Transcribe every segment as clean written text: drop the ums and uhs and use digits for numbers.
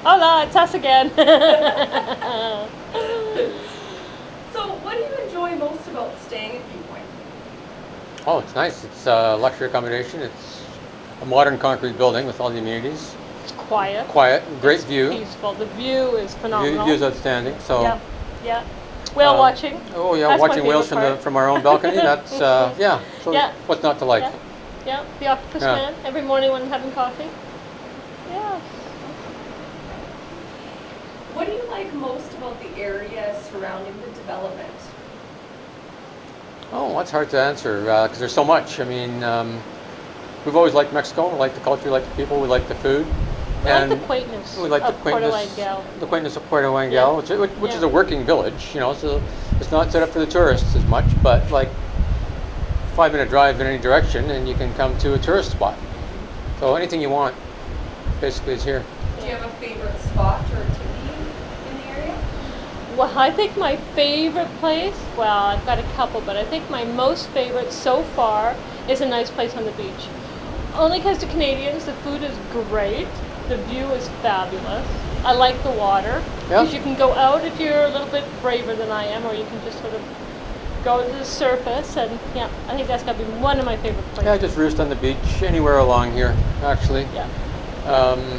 Hola, it's us again. So what do you enjoy most about staying at Viewpoint? Oh, it's nice. It's luxury accommodation. It's a modern concrete building with all the amenities. It's quiet. Quiet, great It's view. peaceful. The view is phenomenal. View is outstanding. So. Yeah, yeah. Whale watching. Oh yeah, That's my watching whales favorite from our own balcony. That's yeah. So Yeah. what's not to like? Yeah. Yeah, the octopus Yeah. man every morning when I'm having coffee. Yeah. What do you like most about the area surrounding the development? Oh, that's hard to answer because there's so much. I mean, we've always liked Mexico. We like the culture, we like the people, we like the food. We like the quaintness We like of the Puerto quaintness, Angel. the quaintness of Puerto Angel, Yeah. which Yeah. is a working village. You know, so it's not set up for the tourists as much, but like 5-minute drive in any direction, and you can come to a tourist spot. So anything you want, basically, is here. Do you have a favorite spot or activity in the area? Well, I think my favorite place, well, I've got a couple, but I think my most favorite so far is a nice place on the beach. Only because the Canadians, the food is great, the view is fabulous. I like the water, because you can go out if you're a little bit braver than I am, or you can just sort of go to the surface, and yeah, I think that's got to be one of my favorite places. Yeah, just roost on the beach, anywhere along here, actually. Yeah.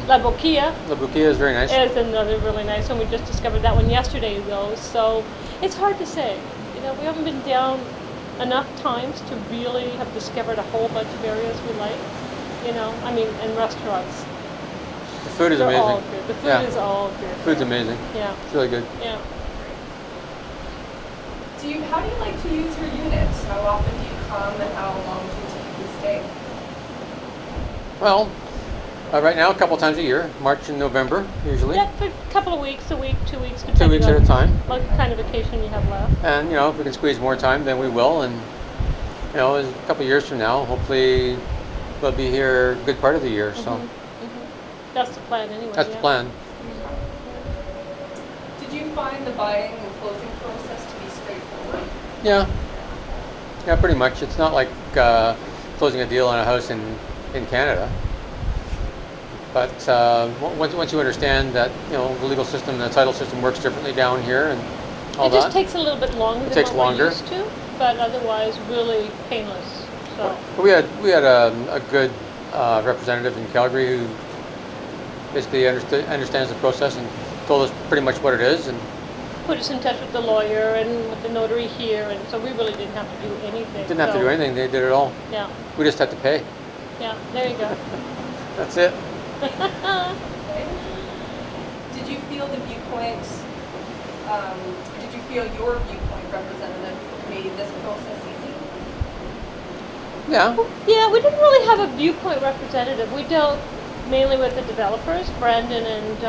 La Boquilla. La Boquilla is very nice. Is another really nice one. We just discovered that one yesterday, though, so it's hard to say. You know, we haven't been down enough times to really have discovered a whole bunch of areas we like. You know, I mean, and restaurants. The food is They're amazing. all good. The food Yeah. is all good. Food's amazing. Yeah. It's really good. Yeah. How do you like to use your unit? How often do you come and how long do you typically stay? Well, right now, a couple times a year, March and November, usually. Yeah, for a couple of weeks, a week, 2 weeks, 2 depending weeks at a on time. what kind of vacation you have left. And, you know, if we can squeeze more time, then we will. And, you know, a couple of years from now, hopefully we'll be here a good part of the year. So That's the plan anyway. that's the plan. Did you find the buying and closing process to be straightforward? Yeah. Yeah, pretty much. It's not like closing a deal on a house in Canada. But once you understand that, you know, the legal system and the title system works differently down here and all that. It just takes a little bit longer than takes what longer. we're used to, but otherwise really painless. So We had a good representative in Calgary who basically understands the process and told us pretty much what it is, and put us in touch with the lawyer and with the notary here, and so we really didn't have to do anything. didn't have to do anything. They did it all. Yeah. We just had to pay. Yeah. There you go. That's it. Did you feel the Viewpoint, did you feel your Viewpoint representative made this process easy? Yeah. Yeah, we didn't really have a Viewpoint representative. We dealt mainly with the developers, Brandon and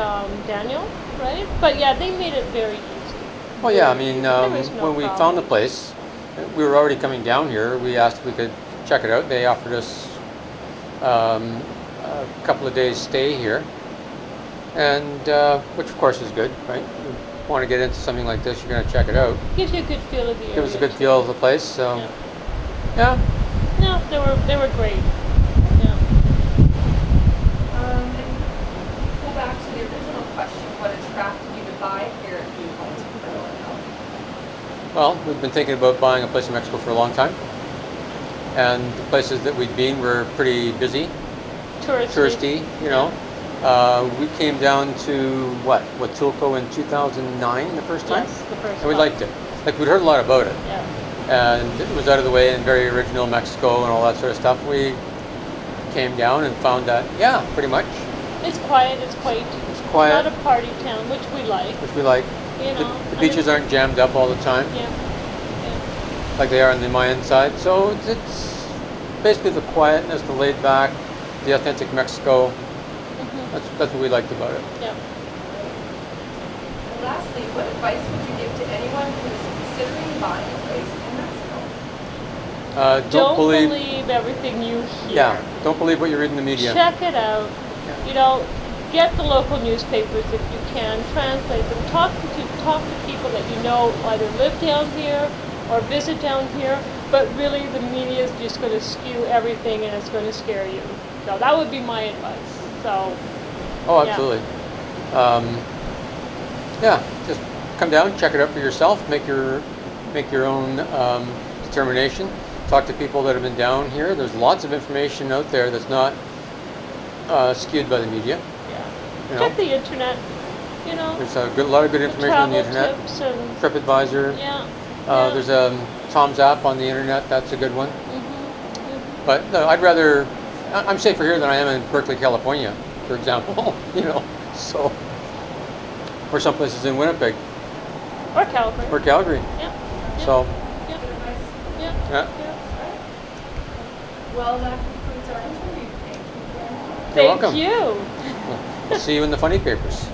Daniel, right? But yeah, they made it very easy. Well, yeah. I mean, There was no when we problem. found the place, we were already coming down here. We asked if we could check it out. They offered us a couple of days stay here, and which of course is good, right? You want to get into something like this, you're going to check it out. Gives you a good feel of the area. Give us a good feel of the place. So, yeah. No, they were great. Yeah. Go back to the original question, what attracted you to buy here at Viewpoint in Puerto Angel? Well, we've been thinking about buying a place in Mexico for a long time, and the places that we'd been were pretty busy, touristy, you know. We came down to Huatulco in 2009 the first time, Yes, the first and we time. liked it. Like, we'd heard a lot about it, Yeah. and it was out of the way and very original Mexico and all that sort of stuff. We came down and found that, yeah, pretty much. It's quiet, it's quaint. It's quiet. Not a party town, which we like. Which we like. You know, The beaches aren't jammed up all the time, Yeah. like they are on the Mayan side. So it's basically the quietness, the laid back, the authentic Mexico. That's what we liked about it. Yeah. And lastly, what advice would you give to anyone who is considering buying a place in Mexico? Don't believe everything you hear. Yeah, don't believe what you read in the media. Check it out. You know, get the local newspapers if you can. Translate them. Talk to people that you know either live down here or visit down here. But really, the media is just going to skew everything, and it's going to scare you. So that would be my advice. So. Oh, absolutely. Yeah, just come down, check it out for yourself, make your own determination. Talk to people that have been down here. There's lots of information out there that's not skewed by the media. Yeah. You know? Check the internet. You know. There's a lot of good information on the internet. Tips and TripAdvisor. yeah. There's a Tom's app on the internet. That's a good one. Mm-hmm. But no, I'd rather. I'm safer here than I am in Berkeley, California, for example. You know, so or some places in Winnipeg. Or Calgary. Or Calgary. Yeah. So. Yeah. Well, that concludes our interview. Thank you very much. You're welcome. Thank you. We'll see you in the funny papers.